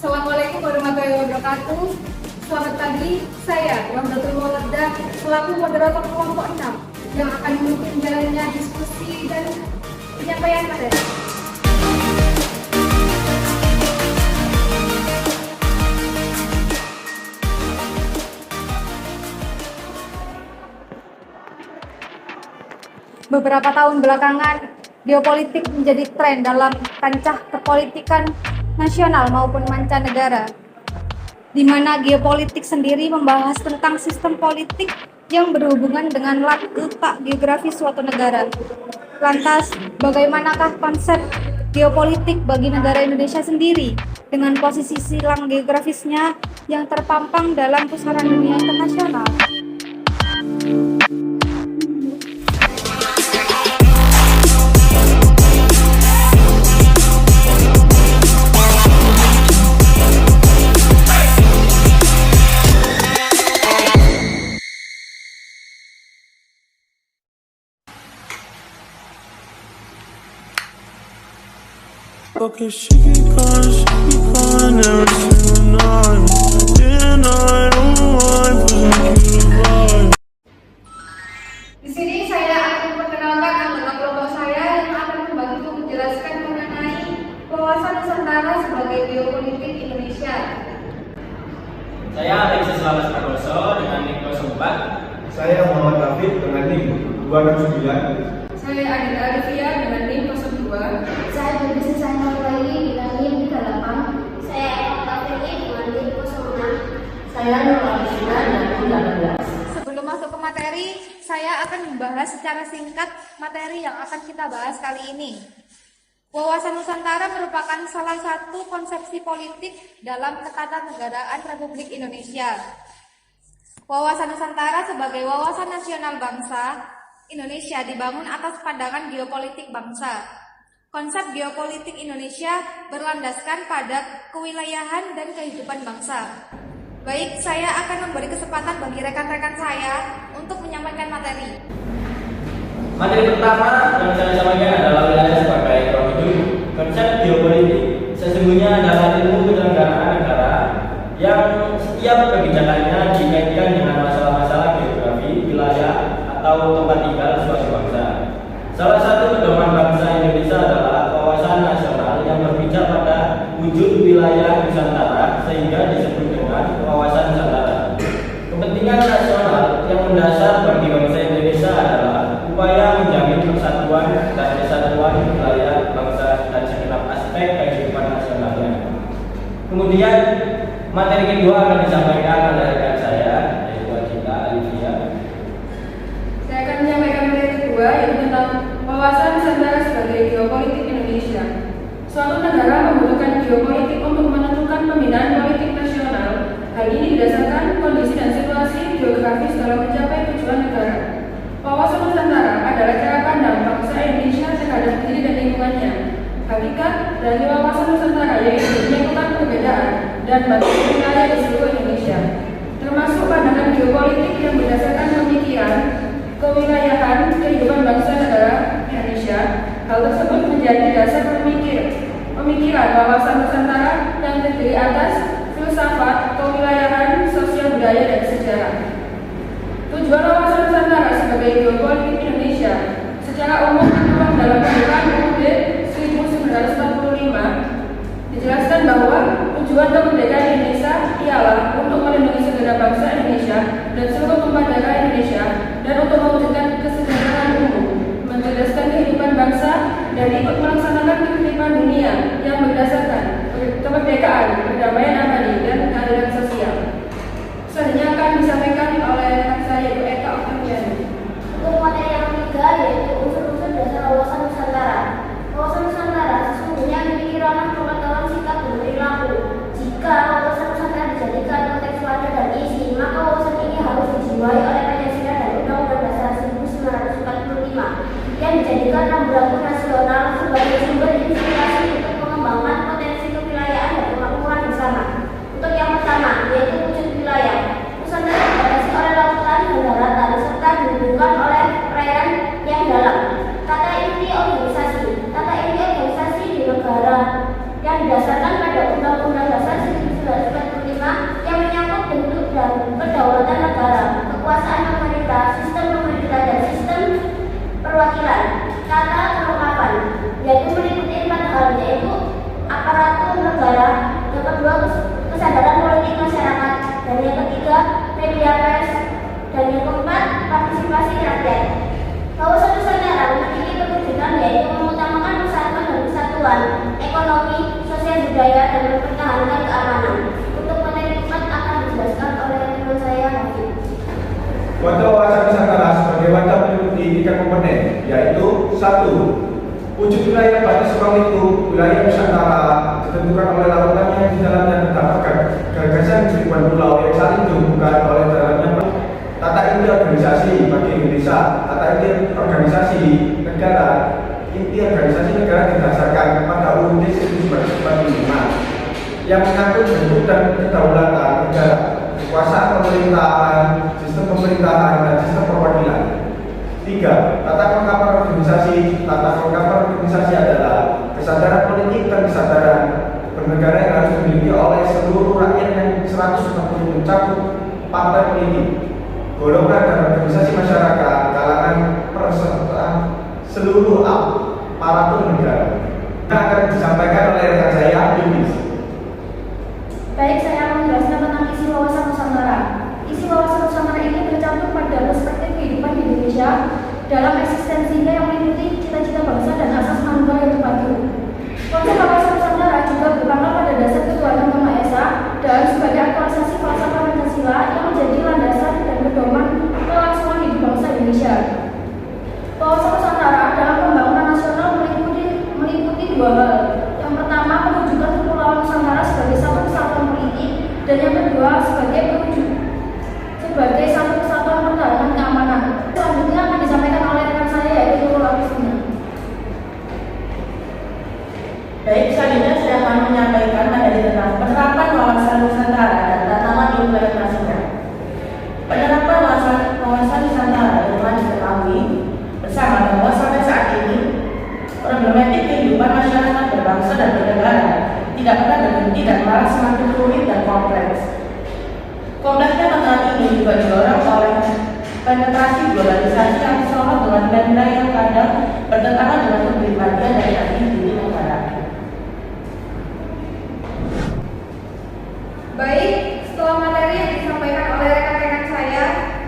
Assalamualaikum warahmatullahi wabarakatuh. Selamat pagi, saya Wahdatul Mawaddah selaku moderator kelompok 6 yang akan memimpin jalannya diskusi dan penyampaian materi. Beberapa tahun belakangan, geopolitik menjadi tren dalam kancah perpolitikan nasional maupun mancanegara, di mana geopolitik sendiri membahas tentang sistem politik yang berhubungan dengan letak geografis suatu negara. Lantas, bagaimanakah konsep geopolitik bagi negara Indonesia sendiri dengan posisi silang geografisnya yang terpampang dalam pusaran dunia internasional? Okay, she keep calling every single night. And I don't mind, but I keep right. Di sini saya akan memperkenalkan anggota kelompok saya yang akan membantu menjelaskan mengenai wawasan Nusantara sebagai geopolitik Indonesia. Saya Alexis Lawas Prakoso dengan NIM 04. Saya Muhammad David dengan NIM 269. Saya Adita Alivia dengan NIM 02. Saya Berbisa Sainal lagi dengan NIM 38. Saya Eka Tafiri dengan NIM 06. Saya Nur Alisina dengan NIM 18. Sebelum masuk ke materi, saya akan membahas secara singkat materi yang akan kita bahas kali ini. Wawasan Nusantara merupakan salah satu konsepsi politik dalam ketatanegaraan Republik Indonesia. Wawasan Nusantara sebagai wawasan nasional bangsa Indonesia dibangun atas pandangan geopolitik bangsa. Konsep geopolitik Indonesia berlandaskan pada kewilayahan dan kehidupan bangsa. Baik, saya akan memberi kesempatan bagi rekan-rekan saya untuk menyampaikan materi. Materi pertama yang saya sampaikan adalah wilayah sebagai ruang hidup. Konsep geopolitik sesungguhnya adalah ilmu penyelenggaraan negara yang setiap kebijakannya dikaitkan dengan masalah-masalah geografi, wilayah, atau tempat tinggal suatu bangsa. Salah satu pedoman bangsa Indonesia adalah wawasan nasional yang berpijak pada wujud wilayah Nusantara sehingga disebut dengan wawasan Nusantara. Kepentingan nasional yang mendasar bagi bangsa Indonesia adalah upaya menjamin persatuan dan kesatuan wilayah bangsa dan segenap aspek kehidupan nasionalnya. Kemudian materi kedua akan disampaikan oleh rekan saya, yaitu Adita Alivia. Saya akan menyampaikan materi kedua yaitu tentang wawasan Nusantara sebagai geopolitik Indonesia. Suatu negara membutuhkan geopolitik untuk menentukan pembinaan politik nasional. Hal ini didasarkan kondisi dan situasi geografis dalam mencapai tujuan negara. Wawasan Nusantara adalah cara pandang bangsa Indonesia terhadap diri dan lingkungannya. Hakikat dari wawasan Nusantara yaitu menyatukan perbedaan dan batas wilayah di seluruh Indonesia, termasuk pandangan geopolitik yang berdasarkan pemikiran kewilayahan kehidupan bangsa negara Indonesia. Hal tersebut menjadi dasar pemikiran wawasan Nusantara yang terdiri atas filsafat, kewilayahan, sosial budaya, dan sejarah. Tujuan wawasan Nusantara sebagai geopolitik Indonesia secara umum tertuang dalam pembukaan UUD 1945 dijelaskan bahwa tujuan kemerdekaan Indonesia ialah untuk melindungi segenap bangsa Indonesia dan seluruh tumpah darah Indonesia dan untuk mewujudkan kesejahteraan umum, mencerdaskan kehidupan bangsa dan ikut melaksanakan kehidupan dunia yang berdasarkan kemerdekaan, perdamaian abadi, dan keadilan sosial. Selanjutnya akan disampaikan oleh rekan saya yaitu Eka Oktaviani. Untuk materi yang ketiga yaitu unsur-unsur dasar wawasan Nusantara. Wawasan Nusantara sesungguhnya memiliki ranah pengetahuan sikap dan perilaku. Jika wawasan Nusantara dijadikan kontekstual dan isi, maka wawasan ini harus dijiwai oleh Pancasila dan Undang-Undang Dasar 1945 yang dijadikan rambu-rambu nasional sebagai sumber inspirasi untuk pengembangan kata kelengkapan, yaitu meliputi 4 hal, yaitu aparatur negara, yang kedua kesadaran politik masyarakat, dan yang ketiga media pers, dan yang keempat partisipasi rakyat. Wawasan Nusantara memiliki perwujudan yaitu mengutamakan persatuan dan kesatuan ekonomi, sosial budaya, dan mempertahankan keamanan. Untuk materi 4 akan dijelaskan oleh teman saya Hafiz. Wadah wawasan Nusantara sebagai wadah meliputi 3 komponen, yaitu 1. Wujud wilayah batas ruang itu, wilayah Nusantara ditentukan oleh lautan yang di dalamnya terdapat gagasan ribuan pulau yang saling dihubungkan oleh dalamnya tata inti organisasi bagi Indonesia. Tata inti organisasi negara, inti organisasi negara didasarkan pada UUD 1945 yang mengatur bentuk dan kedaulatan negara, kekuasaan pemerintahan, sistem pemerintahan, dan sistem perwakilan. 3. Tata kelengkapan organisasi. Tata kelengkapan organisasi adalah kesadaran politik dan kesadaran bernegara yang harus dimiliki oleh seluruh rakyat yang 160 mencakup partai politik, golongan dan organisasi masyarakat, kalangan peserta, seluruh aparatur negara. Yang akan disampaikan oleh rekan saya, Yudis. Baik, saya akan menjelaskan tentang isi wawasan Nusantara. Isi wawasan Nusantara ini tercantum pada perspektif kehidupan di Indonesia dalam eksistensinya yang meliputi cita-cita bangsa dan asas manusia yang terpadu. Konsep wawasan Nusantara juga berpangkal pada dasar ketuhanan Yang Maha Esa dan sebagai aktualisasi falsafah Pancasila yang menjadi landasan dan pedoman kelangsungan hidup bangsa Indonesia. Wawasan Nusantara dalam pembangunan nasional meliputi 2 hal. Yang pertama, mewujudkan Kepulauan Nusantara sebagai satu kesatuan politik, dan yang kedua sebagai satu kesatuan pertahanan keamanan. Selanjutnya akan disampaikan oleh rekan saya yaitu Nurul Afifina. Baik, selanjutnya saya akan menyampaikan materi tentang penerapan wawasan Nusantara dan tantangan di wilayah nasional. Penerapan wawasan Nusantara yang telah diketahui bersama bahwa sampai saat ini problematik kehidupan masyarakat berbangsa dan bernegara tidak pernah berhenti dan malah semakin rumit dan kompleks. Kompleksnya tantangan ini juga didorong oleh penetrasi globalisasi yang sorot dengan nilai-nilai yang kadang bertentangan dengan kepribadian dan jati diri negara. Baik, setelah materi yang disampaikan oleh rekan-rekan saya,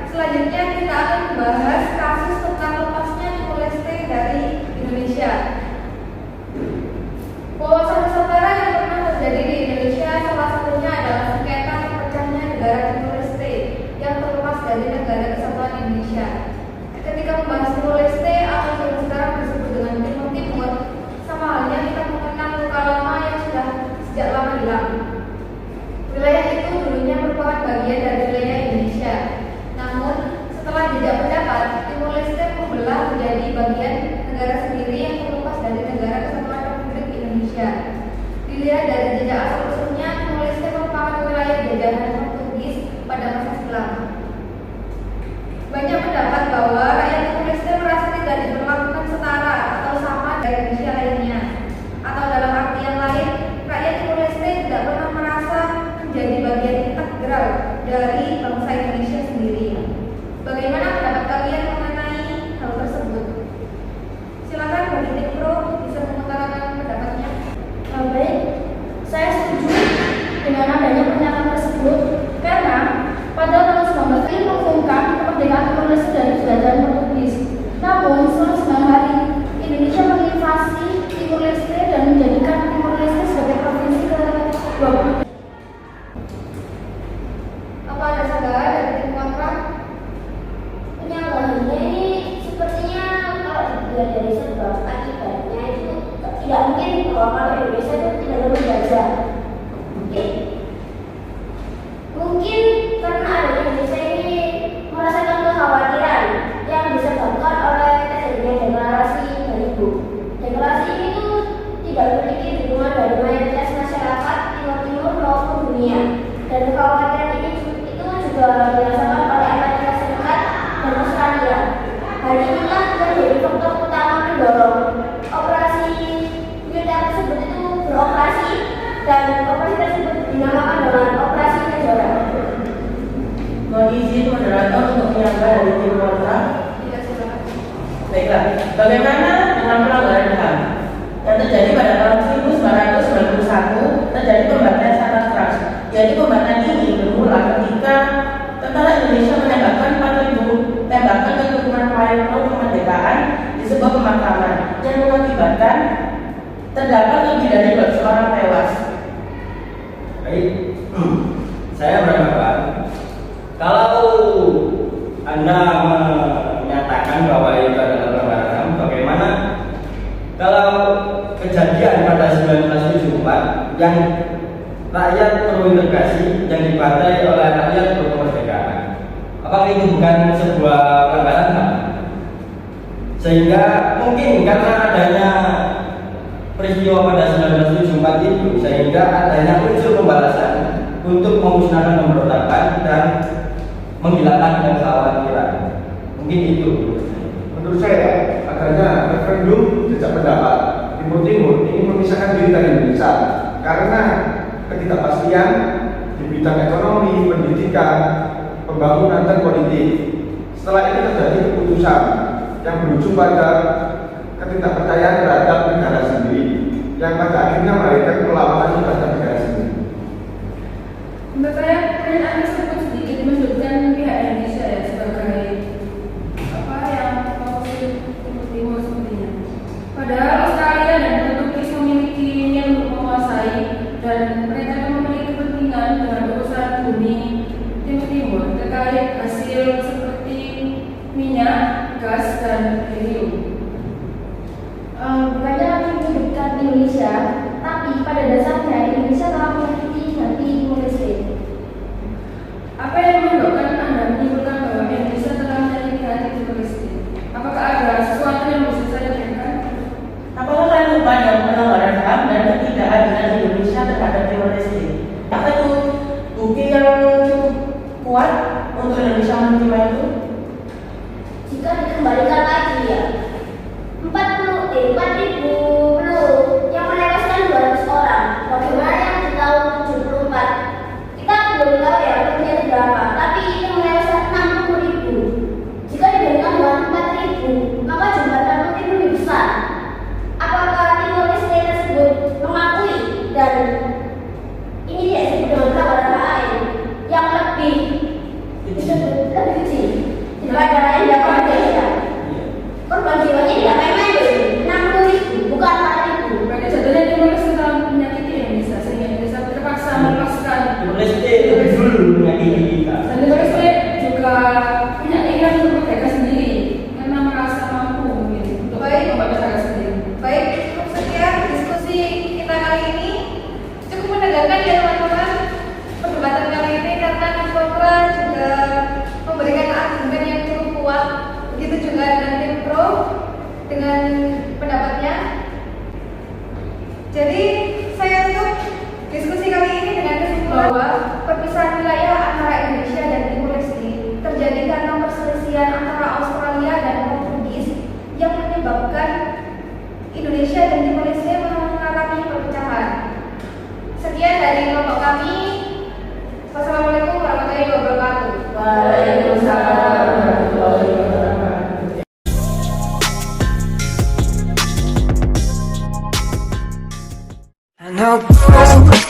selanjutnya kita akan membahas kasus tentang lepasnya Timor Leste dari Indonesia. Wawasan Nusantara yang pernah terjadi di Indonesia salah satunya adalah sengketa pecahnya negara Timor Leste yang terlepas dari negara kesatuan Indonesia. Ketika membahas Timor Leste atau yang sekarang disebut dengan Timur Timur, sama halnya kita mengenang luka lama yang sudah sejak lama hilang. Wilayah itu dulunya merupakan bagian dari wilayah Indonesia. Namun, setelah jejak pendapat, Timor Leste membelah menjadi bagian negara sendiri yang terlepas dari negara kesatuan Republik Indonesia. Dilihat dari jejak asal-usulnya, Timor Leste merupakan wilayah jajahan Portugis pada masa silam. Banyak pendapat bahwa rakyat Timor Leste merasa tidak diperlakukan setara atau sama dari Indonesia lainnya. Atau dalam artian lain, rakyat Timor Leste tidak pernah merasa menjadi bagian integral dari bangsa Indonesia sendiri. Bagaimana pendapat kalian mengenai hal tersebut? Silakan bagi tim pro bisa mengutarakan pendapatnya. Baik, saya setuju dengan adanya pernyataan tersebut karena pada tahun 19 mengumumkan kemerdekaan Timor Leste dari jajahan Portugis. Namun setelah 9 hari, Indonesia menginvasi Timor Leste dan menjadikan Timor Leste sebagai provinsi ke-20. Apa ada saudara dari tim kontra? Penyanggahannya ini sepertinya kalau dilihat dari sebab akibatnya itu tidak mungkin bahwa kalau Indonesia itu tidak boleh belajar. Mungkin karena adanya Indonesia ini merasakan kekhawatiran yang disebabkan oleh terjadinya deklarasi Baliho. Deklarasi ini tuh tidak memiliki dukungan dari mayoritas masyarakat Timur Timur maupun dunia, dan kekhawatiran ini itu juga dirasakan oleh Amerika Serikat dan Australia. Hal inilah yang menjadi faktor utama mendorong operasi militer tersebut itu beroperasi, dan operasi tersebut dinamakan dengan operasi Kejora. Mohon izin moderator untuk menyapa dari tim kontra. Tidak silakan. Baiklah, bagaimana terdapat lebih dari 200 orang tewas. Baik, saya beranggapan kalau Anda menyatakan bahwa itu adalah pelanggaran HAM, bagaimana kalau kejadian pada 1974 yang rakyat terintegrasi yang dibantai oleh rakyat untuk kemerdekaan, apakah itu bukan sebuah pelanggaran HAM? Sehingga mungkin karena adanya peristiwa pada 1974 itu, sehingga adanya unsur pembalasan untuk memusnahkan pemberontakan dan menghilangkan kekhawatiran. Mungkin itu. Menurut saya, adanya referendum jejak pendapat Timur Timur ingin memisahkan diri dari Indonesia karena ketidakpastian di bidang ekonomi, pendidikan, pembangunan dan politik. Setelah ini terjadi keputusan yang berujung pada ketidakpercayaan terhadap negara sendiri, yang pada akhirnya melahirkan perlawanan terhadap negara sendiri. Menurut saya, pernyataan tersebut sedikit menunjukkan pihak Indonesia ya sebagai apa yang posisi Timur sepertinya. Padahal Australia dan Portugis memiliki niat untuk menguasai dan mereka memiliki kepentingan dengan urusan bumi Timur Timur terkait hasil seperti minyak, gas, dan helium. Bukannya kami menyebutkan Indonesia, tapi pada dasarnya Indonesia telah menyakiti hati Timor Leste. Apa yang menyebabkan Anda menyimpulkan bahwa Indonesia telah menyakiti hati Timor Leste? Apakah ada sesuatu yang bisa saya tanyakan? Apakah kalian lupa dengan pelanggaran HAM dan ketidakadilan Indonesia terhadap Timor Leste? Apa itu bukti yang cukup kuat untuk Indonesia menerima itu? Jika dikembalikan lagi ya, 4.000 peluru yang menewaskan 200 orang. Bagaimana yang di tahun 74? Kita belum tahu ya terjadi berapa, tapi itu menewaskan 60.000. Jika dibandingkan dengan 4.000, maka jumlah 60.000 lebih besar. Apakah Timor Leste tersebut mengakui dan ini dia disebut dengan pelanggaran HAM yang lebih kecil daripada yang dilakukan Indonesia? Korban jiwanya tidak main-main, 60.000 bukan 4.000. Berarti jatuhnya Timor Leste telah menyakiti Indonesia sehingga Indonesia terpaksa melepaskan. Timor Leste lebih dulu menyakiti kita. Dan Timor Leste juga punya keinginan untuk merdeka sendiri karena merasa mampu mungkin untuk membebaskan sendiri. Baik, cukup sekian diskusi kita kali ini. Cukup menegangkan ya teman-teman perdebatan kali ini karena Kontra juga memberikan argumen yang cukup kuat. Begitu juga dengan tim pro dengan pendapatnya. Jadi saya tutup diskusi kali ini dengan kesimpulan bahwa perpisahan wilayah antara Indonesia dan Timor Leste terjadi karena perselisihan antara Australia dan Portugis yang menyebabkan Indonesia dan Timor Leste mengalami perpecahan. Sekian dari kelompok kami. Wassalamualaikum warahmatullahi wabarakatuh. Waalaikumsalam warahmatullahi wabarakatuh. And I'll